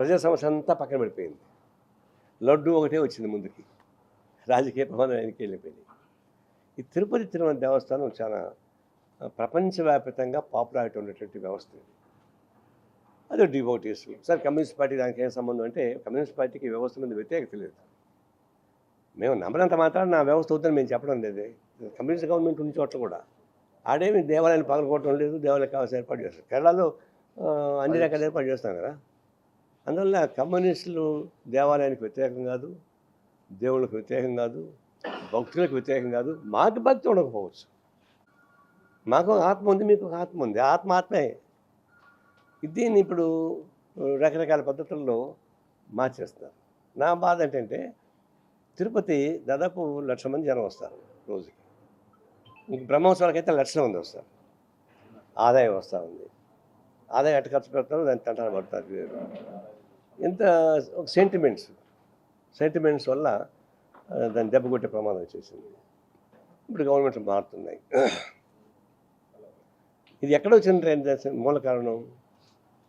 ప్రజా సమస్య అంతా పక్కన పడిపోయింది. లడ్డు ఒకటే వచ్చింది ముందుకి. రాజకీయ ప్రమాదం ఆయనకి వెళ్ళిపోయింది. ఈ తిరుపతి తిరుమల దేవస్థానం చాలా ప్రపంచవ్యాప్తంగా పాపులారిటీ ఉన్నటువంటి వ్యవస్థ ఇది. అదే డివోటీస్. సార్ కమ్యూనిస్ట్ పార్టీ దానికి ఏం సంబంధం అంటే, కమ్యూనిస్ట్ పార్టీకి వ్యవస్థ మీద వ్యతిరేకత లేదు. మేము నమ్మనంత మాత్రం నా వ్యవస్థ అవుతుందని మేము చెప్పడం లేదు. కమ్యూనిస్ట్ గవర్నమెంట్ ఉన్న చోట్ల కూడా ఆడేమి దేవాలయాన్ని పగలగొట్టడం లేదు, దేవాలయానికి కావాల్సిన ఏర్పాటు చేస్తారు. కేరళలో అన్ని రకాల ఏర్పాటు చేస్తాం కదా. అందువల్ల కమ్యూనిస్టులు దేవాలయానికి వ్యతిరేకం కాదు, దేవుళ్ళకి వ్యతిరేకం కాదు, భక్తులకు వ్యతిరేకం కాదు. మాకు భక్తి ఉండకపోవచ్చు, మాకు ఆత్మ ఉంది, మీకు ఆత్మ ఉంది, ఆత్మే. దీన్ని ఇప్పుడు రకరకాల పద్ధతుల్లో మార్చేస్తారు. నా బాధ ఏంటంటే, తిరుపతి దాదాపు 1,00,000 మంది జనం వస్తారు రోజుకి. బ్రహ్మోత్సవాలకైతే 1,00,000 మంది వస్తారు. ఆదాయం వస్తూ ఉంది. ఆదాయం ఎట్ట ఖర్చు పెడతారో దాన్ని తంటాలు పడతారు వేరు. ఇంత ఒక సెంటిమెంట్స్ వల్ల దాన్ని దెబ్బ కొట్టే ప్రమాదం వచ్చేసింది. ఇప్పుడు గవర్నమెంట్లు మారుతున్నాయి. ఇది ఎక్కడ వచ్చిన మూల కారణం,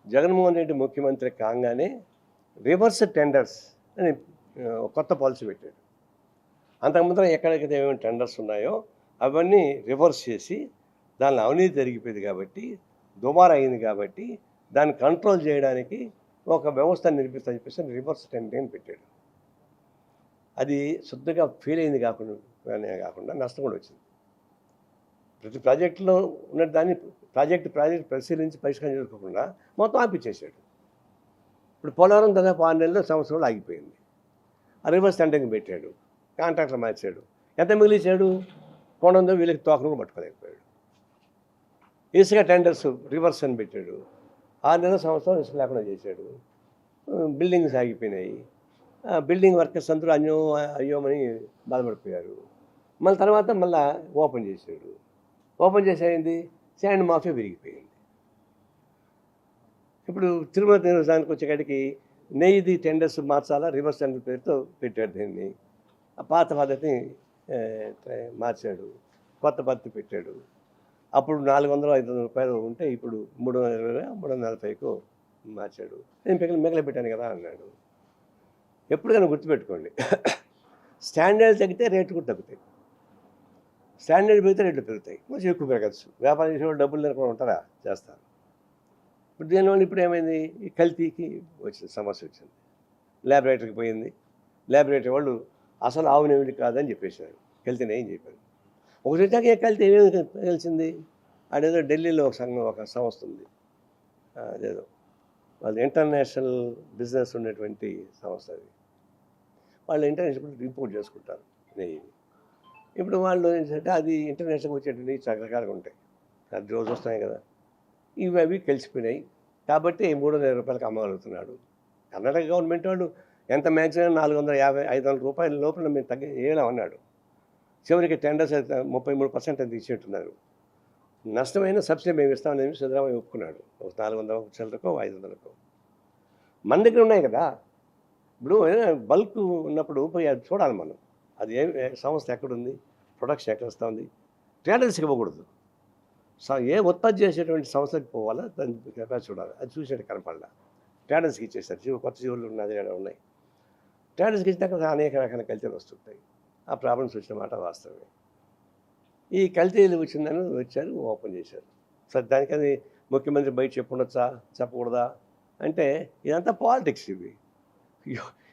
జగన్మోహన్ రెడ్డి ముఖ్యమంత్రి కాగానే రివర్స్ టెండర్స్ అని కొత్త పాలసీ పెట్టాడు. అంతకుముందు ఎక్కడైతే ఏమేమి టెండర్స్ ఉన్నాయో అవన్నీ రివర్స్ చేసి, దానిలో అవినీతి జరిగిపోయింది కాబట్టి, దుమారా అయింది కాబట్టి, దాన్ని కంట్రోల్ చేయడానికి ఒక వ్యవస్థను నిర్మిస్తా చెప్పేసి రివర్స్ టెండరింగ్ పెట్టాడు. అది శుద్ధంగా ఫెయిల్ అయింది కాకుండా నష్టం కూడా వచ్చింది. ప్రతి ప్రాజెక్టులో ఉన్న దాన్ని ప్రాజెక్టు పరిశీలించి పరిష్కారం చేసుకోకుండా మొత్తం ఆపిచ్చేసాడు. ఇప్పుడు పోలవరం దాదాపు 6 నెలలు సంవత్సరంలో ఆగిపోయింది. ఆ రివర్స్ టెండరింగ్ పెట్టాడు, కాంట్రాక్టర్ మార్చాడు. ఎంత మిగిలిచాడు? కోణంలో వీళ్ళకి తోకను పట్టుకోలేకపోయాడు. ఇసుక టెండర్స్ రివర్స్ అని పెట్టాడు. 6 నెలల సంవత్సరం ఇసుక లేకుండా చేశాడు. బిల్డింగ్స్ ఆగిపోయినాయి. బిల్డింగ్ వర్కర్స్ అందరూ అయ్యోమని బాధపడిపోయారు. మళ్ళీ తర్వాత ఓపెన్ చేశాడు. ఓపెన్ చేసేయింది, శాండ్ మాఫియా విరిగిపోయింది. ఇప్పుడు తిరుమల దేవస్థానానికి వచ్చేకాడికి నెయ్యిది టెండర్స్ మార్చాలా, రివర్స్ టెండర్ పేరుతో పెట్టాడు దీన్ని. ఆ పాత పద్ధతిని మార్చాడు, కొత్త పద్ధతి పెట్టాడు. అప్పుడు 400-500 రూపాయలు ఉంటే ఇప్పుడు 320-340కు మార్చాడు. నేను మిగలబెట్టాను కదా అన్నాడు. ఎప్పుడైనా గుర్తుపెట్టుకోండి, స్టాండర్డ్ తగ్గితే రేట్లు కూడా తగ్గుతాయి, స్టాండర్డ్ పెరిగితే రేట్లు పెరుగుతాయి, కొంచెం ఎక్కువ పెరగచ్చు. వ్యాపారం చేసేవాళ్ళు డబ్బులు లేకుండా ఉంటారా? చేస్తారు. ఇప్పుడు దీనివల్ల ఇప్పుడు ఏమైంది, ఈ కల్తీకి వచ్చింది, సమస్య వచ్చింది. ల్యాబొరేటరీకి పోయింది. ల్యాబొరేటరీ వాళ్ళు అసలు ఆవు నెమిలి కాదని చెప్పేశారు, కల్తీనే అని చెప్పారు. ఒకటి వచ్చాక ఏ కల్తీ ఏమేమి తెలిసింది? అదేదో ఢిల్లీలో ఒక సంస్థ ఉంది, అదేదో వాళ్ళు ఇంటర్నేషనల్ బిజినెస్ ఉన్నటువంటి సంస్థ. అది వాళ్ళు ఇంటర్నేషనల్ ఇంపోర్ట్ చేసుకుంటారు నెయ్యి. ఇప్పుడు వాళ్ళు ఏంటంటే అది ఇంటర్నేషనల్గా వచ్చేటువంటి రకరకాలుగా ఉంటాయి, అది రోజు వస్తాయి కదా, అవి కలిసిపోయినాయి. కాబట్టి 300 రూపాయలకు అమ్మగలుగుతున్నాడు. కర్ణాటక గవర్నమెంట్ వాడు ఎంత మ్యాక్సిమం 450-500 రూపాయల లోపల మేము వేయలేమన్నాడు. చివరికి టెండర్స్ 33% అని తీసేట్టున్నారు. నష్టమైన సబ్సిడీ మేము ఇస్తామని సిద్ధరామయ్య ఒప్పుకున్నాడు. ఒక 400 చిల్లరకో 500కో. మన దగ్గర ఉన్నాయి కదా. ఇప్పుడు బల్క్ ఉన్నప్పుడు పోయి అది చూడాలి మనం, అది సంస్థ ఎక్కడుంది, ప్రొడక్షన్ ఎక్కడ వస్తూ ఉంది. ట్రేడర్స్కి ఇవ్వకూడదు. ఏ ఉత్పత్తి చేసేటువంటి సంస్థకి పోవాలా, దాని కెపాసిటీ చూడాలి. అది చూసేది కనపడాల. ట్రేడర్స్కి ఇచ్చేస్తారు. కొత్త జీవులు ఉన్నది ఉన్నాయి. ట్రేడర్స్కి ఇచ్చినాక అనేక రకాల కల్తీలు వస్తుంటాయి. ఆ ప్రాబ్లమ్స్ వచ్చిన మాట వాస్తవమే. ఈ కల్తీలు వచ్చిందని వచ్చారు, ఓపెన్ చేశారు. సరే, దానికని ముఖ్యమంత్రి బయట చెప్పుండొచ్చా, చెప్పకూడదా అంటే ఇదంతా పాలిటిక్స్. ఇవి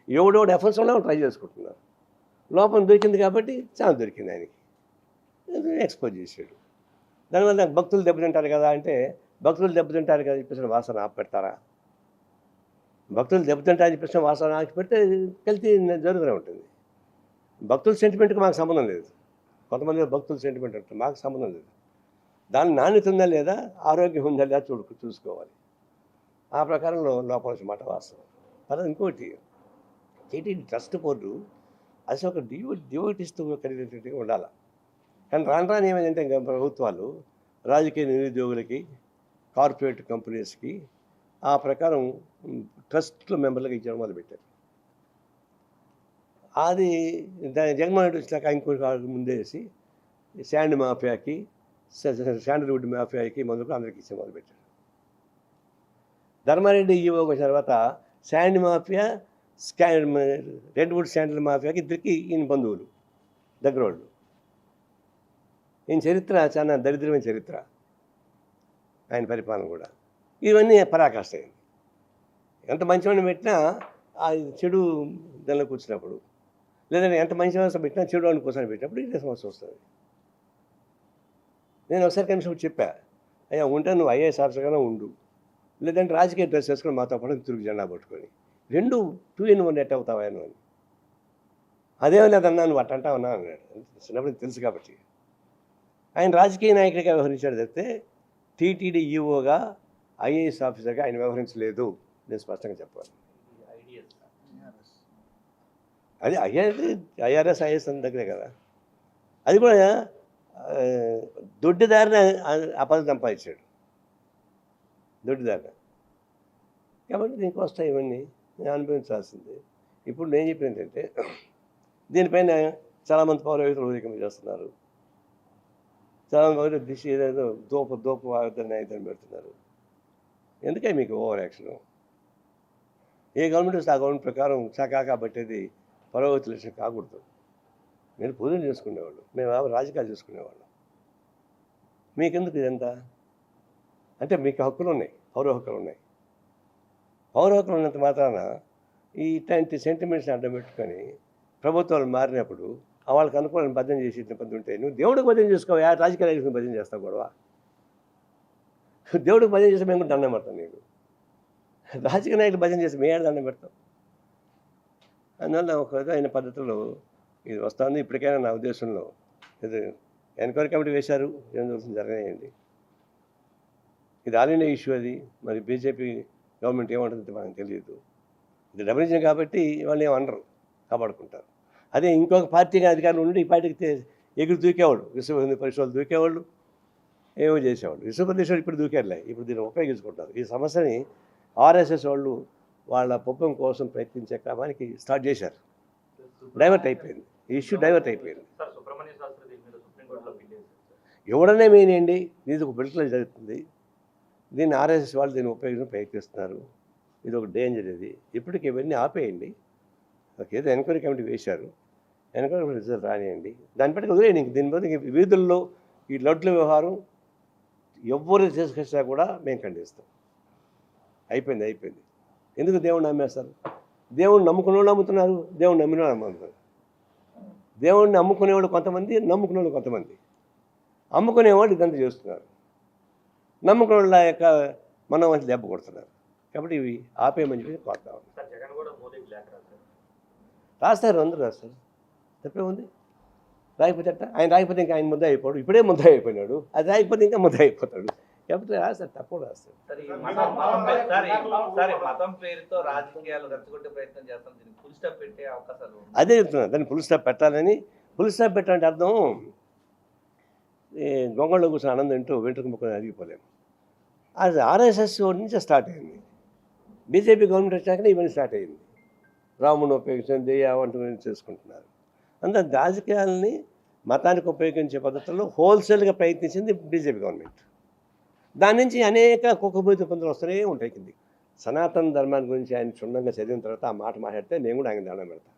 ఎవడెవడు ఎఫర్ట్స్ ఉన్నా ట్రై చేసుకుంటున్నారు. లోపం దొరికింది కాబట్టి ఛాన్స్ దొరికింది ఆయనకి, ఎక్స్పోజ్ చేశాడు. దానివల్ల భక్తులు దెబ్బతింటారు కదా అంటే, భక్తులు దెబ్బతింటారు కదా చెప్పేసి వాసన ఆపెడతారా? భక్తులు దెబ్బతింటారని చెప్పేసి వాసన ఆపిపెడితే కల్తీ జరుగుతూనే ఉంటుంది. భక్తుల సెంటిమెంట్కి మాకు సంబంధం లేదు. కొంతమంది భక్తుల సెంటిమెంట్ ఉంటుంది, మాకు సంబంధం లేదు. దాని నాణ్యత ఉందా లేదా, ఆరోగ్యం ఉందా లేదా చూసుకోవాలి. ఆ ప్రకారంలో లోపల మాట వాస్తవం. తర్వాత ఇంకోటి, టీటీడీ ట్రస్ట్ బోర్డు అది ఒక డివోటీస్తో కలిగినట్టుగా ఉండాలి. కానీ రాను ఏమైందంటే ఇంకా ప్రభుత్వాలు రాజకీయ నిరుద్యోగులకి, కార్పొరేట్ కంపెనీస్కి ఆ ప్రకారం ట్రస్ట్లో మెంబర్లకు ఇచ్చడం మొదలుపెట్టారు. అది జగన్మోహన్ రెడ్డి వచ్చాక ఇంకొక ముందేసి శాండ్ మాఫియాకి, శాండల్వుడ్ మాఫియాకి మొదలుకు అందరికి ఇచ్చే మొదలుపెట్టారు. ధర్మారెడ్డి ఈవోకి వచ్చిన తర్వాత శాండ్ మాఫియా రెడ్వుడ్ శాండల్ మాఫియాకి ఇద్దరికి ఈయన బంధువులు దగ్గరోళ్ళు. ఈయన చరిత్ర చాలా దరిద్రమైన చరిత్ర, ఆయన పరిపాలన కూడా. ఇవన్నీ పరాకాష్ట అయింది. ఎంత మంచివాడిని పెట్టినా ఆ చెడు దానిలో కూర్చున్నప్పుడు, లేదంటే ఎంత మంచి వ్యవస్థ పెట్టినా చెడు వాడిని కూర్చొని పెట్టినప్పుడు ఇదే సమస్య వస్తుంది. నేను ఒకసారి కమిషన్ చెప్పా, అయ్యా ఉంటే నువ్వు ఐఏఎస్ ఆఫీసర్గానే ఉండు, లేదంటే రాజకీయ డ్రెస్ వేసుకొని మాతో పాటు తిరుగు జెండా పట్టుకొని 2 2 in 1 ఎట్ అవుతావా నువ్వు అని. అదేమో లేదన్నా నువ్వు అట్ట అంటావన్నా అన్నాడు. చిన్నప్పుడు తెలుసు కాబట్టి. ఆయన రాజకీయ నాయకుడిగా వ్యవహరించాడు తప్పితే టీటీడీ ఈఓగా ఐఏఎస్ ఆఫీసర్గా ఆయన వ్యవహరించలేదు. నేను స్పష్టంగా చెప్పాలి. అది ఐఆర్ఎస్ ఐఏఎస్ అన్న దగ్గరే కదా. అది కూడా దొడ్డిదారిన ఆ పదవి సంపాదించాడు, దొడ్డిదారిన. కాబట్టి దీనికి వస్తాయి ఇవన్నీ, నేను అనుభవించాల్సిందే. ఇప్పుడు నేను చెప్పిన ఏంటంటే, దీనిపైన చాలామంది పౌరవేత్తలు ఊరికం చేస్తున్నారు, చాలామంది దిశ ఏదో దోపు వాగ్దాన్ని అయితే పెడుతున్నారు. ఎందుకే మీకు ఓవర్ యాక్షన్? ఏ గవర్నమెంట్ వస్తే ఆ గవర్నమెంట్ ప్రకారం చకాకా పట్టేది పౌరవేత్తల విషయం కాకూడదు. మీరు పూజలు చేసుకునేవాళ్ళు, మేము రాజకీయాలు చేసుకునేవాళ్ళం. మీకెందుకు ఇదంతా? అంటే మీకు హక్కులు ఉన్నాయి, పౌర హక్కులు ఉన్నాయి. పౌర హక్కులు ఉన్నంత మాత్రాన ఇట్లాంటి సెంటిమెంట్స్ని అడ్డం పెట్టుకొని ప్రభుత్వాలు మారినప్పుడు వాళ్ళకి అనుకూలంగా భజన చేసి ఇబ్బంది ఉంటే నువ్వు దేవుడికి భజన చేసుకోవా, రాజకీయ నాయకుడికి భజన చేస్తావు గొడవ. దేవుడికి భజన చేస్తే మేము కూడా దండం పెడతాం, నీకు రాజకీయ నాయకులు భజన చేసి మేము దండం పెడతాం. అందువల్ల ఒక విధమైన పద్ధతిలో ఇది వస్తుంది. ఇప్పటికైనా నా ఉద్దేశంలో ఇది ఎన్క్వైరీ కమిటీ వేశారు, ఏం జరుగుతుంది జరగనేయండి. ఇది ఆల్ ఇండియా ఇష్యూ. అది మరి బీజేపీ గవర్నమెంట్ ఏమంటుంది మనకు తెలియదు. ఇది డబ్బులించిన కాబట్టి వాళ్ళు ఏమనరు, కాపాడుకుంటారు. అదే ఇంకొక పార్టీగా అధికారులు ఉండి ఈ పార్టీకి ఎగురు దూకేవాడు, విశ్వ హిందూ పరిషత్తులు దూకేవాళ్ళు, ఏమో చేసేవాళ్ళు. విశ్వ పరిషత్ ఇప్పుడు దూకేర్లే, ఇప్పుడు దీన్ని ఉపయోగించుకుంటారు. ఈ సమస్యని ఆర్ఎస్ఎస్ వాళ్ళు వాళ్ళ పొప్పం కోసం ప్రయత్నించే క్రమానికి స్టార్ట్ చేశారు. డైవర్ట్ అయిపోయింది, ఈ ఇష్యూ డైవర్ట్ అయిపోయింది. ఎవడనే మెయినండి, ఇది ఒక బిల్కులో జరుగుతుంది. దీన్ని ఆర్ఎస్ఎస్ వాళ్ళు దీన్ని ఉపయోగించి ప్రయత్నిస్తున్నారు. ఇది ఒక డేంజర్. ఇది ఇప్పటికి ఇవన్నీ ఆపేయండి. ఏదో ఎంక్వైరీ కమిటీ వేశారు, ఎంక్వైరీ రిజల్ట్ రానియండి, దాన్ని బట్టి వదిలేయండి. ఇంక దీని బట్టి వీధుల్లో ఈ లడ్ల వ్యవహారం ఎవ్వరు చేసుకొచ్చినా కూడా మేము ఖండిస్తాం. అయిపోయింది. ఎందుకు దేవుణ్ణి నమ్మేస్తారు? దేవుణ్ణి నమ్ముకునేవాళ్ళు నమ్ముతున్నారు, దేవుణ్ణి నమ్మినవాళ్ళు నమ్ముతున్నారు. దేవుణ్ణి అమ్ముకునేవాళ్ళు కొంతమంది, నమ్ముకునేవాళ్ళు కొంతమంది. అమ్ముకునేవాళ్ళు ఇదంతా చేస్తున్నారు, నమ్ముకునే వాళ్ళ యొక్క మనం వచ్చి దెబ్బ కొడుతున్నారు. కాబట్టి ఇవి ఆపేయమని చెప్పి కోరుతా ఉన్నాం. రాస్తారు, అందరూ రాస్తారు, తప్పే ఉంది. రాయిపోతే అట్ట ఆయన రాయిపోతే ఇంకా ఆయన ముద్ద అయిపోడు, ఇప్పుడే ముద్ద అయిపోయినాడు. అది రాయిపోతే ఇంకా ముద్ద అయిపోతాడు. కాబట్టి రాస్తారు, తప్పకుండా రాస్తారు. అదే చెప్తున్నా, దాన్ని ఫుల్ స్టాప్ పెట్టాలని. ఫుల్ స్టాప్ పెట్టాలంటే అర్థం గొంగళలో కూర్చొని ఆనందం ఏంటో వెంట్రుక ముక్కని అరిగిపోలేము. అది ఆర్ఎస్ఎస్ నుంచి స్టార్ట్ అయింది. బీజేపీ గవర్నమెంట్ వచ్చాకనే ఇవన్నీ స్టార్ట్ అయింది. రాముని ఉపయోగించడం దెయ్య వంటి చేసుకుంటున్నారు. అందులో రాజకీయాలని మతానికి ఉపయోగించే పద్ధతుల్లో హోల్సేల్గా ప్రయత్నించింది బీజేపీ గవర్నమెంట్. దాని నుంచి అనేక కుక్కబోతు పొందులు వస్తూనే ఉంటాయి కిందికి. సనాతన ధర్మాన్ని గురించి ఆయన క్షుణ్ణంగా చదివిన తర్వాత ఆ మాట మాట్లాడితే నేను కూడా ఆయన దండం పెడతాను.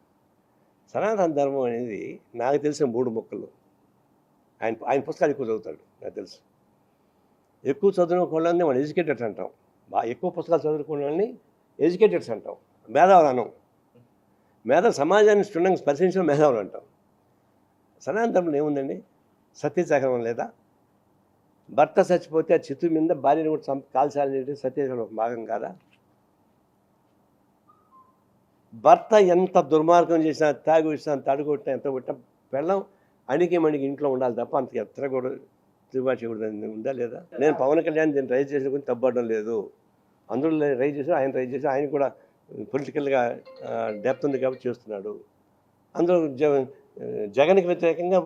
సనాతన ధర్మం అనేది నాకు తెలిసిన 3 ముక్కలు. ఆయన పుస్తకాలు ఎక్కువ చదువుతాడు, నాకు తెలుసు. ఎక్కువ చదువుకోవాలని మనం ఎడ్యుకేటెడ్స్ అంటాం. బాగా ఎక్కువ పుస్తకాలు చదువుకునే వాళ్ళని ఎడ్యుకేటెడ్స్ అంటాం, మేధావులు అనం. సమాజాన్ని క్షుణ్ణంగా స్పర్శించిన మేధావులు అంటాం. సనాతన ధర్మంలో ఏముందండి? సత్యచక్రం లేదా? భర్త చచ్చిపోతే ఆ చిత్తు మీద భార్యను కూడా కాల్చాలనేది సత్యచక్రం ఒక భాగం కాదా? భర్త ఎంత దుర్మార్గం చేసినా, తాగి వచ్చినా, తడుగొట్టినా, ఎంత కొట్టినా పెళ్ళం అణికి మణికి ఇంట్లో ఉండాలి తప్ప అంత ఎత్తర కూడా తిరుగుబాటు ఉందా లేదా? నేను పవన్ కళ్యాణ్ దీన్ని రైజ్ చేసిన గురించి తప్పడం లేదు. అందులో రైజ్ చేసి ఆయన కూడా పొలిటికల్గా డెప్త్ ఉంది కాబట్టి చేస్తున్నాడు. అందులో జగన్కి వ్యతిరేకంగా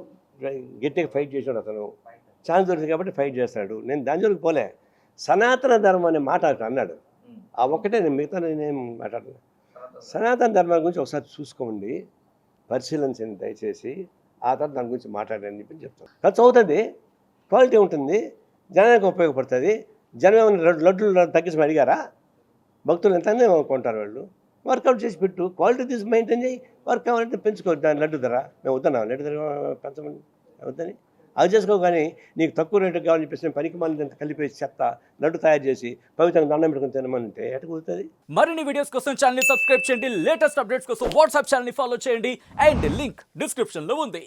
గట్టిగా ఫైట్ చేశాడు అతను. ఛాన్స్ దొరికింది కాబట్టి ఫైట్ చేస్తాడు. నేను దాని జోలికి పోలే. సనాతన ధర్మం అనే మాట అన్నాడు, ఆ ఒక్కటే. నేను మిగతా నేనేం మాట్లాడలేదు. సనాతన ధర్మం గురించి ఒకసారి చూసుకోండి, పరిశీలించండి దయచేసి. ఆ తర్వాత దాని గురించి మాట్లాడని చెప్పి చెప్తాను. ఖర్చు అవుతుంది, క్వాలిటీ ఉంటుంది, జనానికి ఉపయోగపడుతుంది. జనం ఏమైనా లడ్లు తగ్గించమని అడిగారా? భక్తులు ఎంతనే కొంటారు వాళ్ళు. వర్కౌట్ చేసి పెట్టు, క్వాలిటీ తీసి మెయింటైన్ చేయి, వర్క్ కావాలంటే పెంచుకో. దాని లడ్డు ధర మేము వద్దన్నాం, లడ్డు ధర పెంచమని వద్దని అది చేసుకో. కానీ నీకు తక్కువ రేటుకి కావాలని చెప్పేసి పనికి మళ్ళీ కలిపేసి చెత్త లడ్డు తయారు చేసి పవిత్రంగా దండం పెట్టుకుని తినమంటే ఎట్ట కుదురుతుంది? మరిన్ని వీడియోస్ కోసం ఛానల్ ని సబ్స్క్రైబ్ చేయండి, లేటెస్ట్ అప్డేట్స్ కోసం వాట్సాప్ ఛానల్ ని ఫాలో చేయండి అండ్ లింక్ డిస్క్రిప్షన్ లో ఉంది.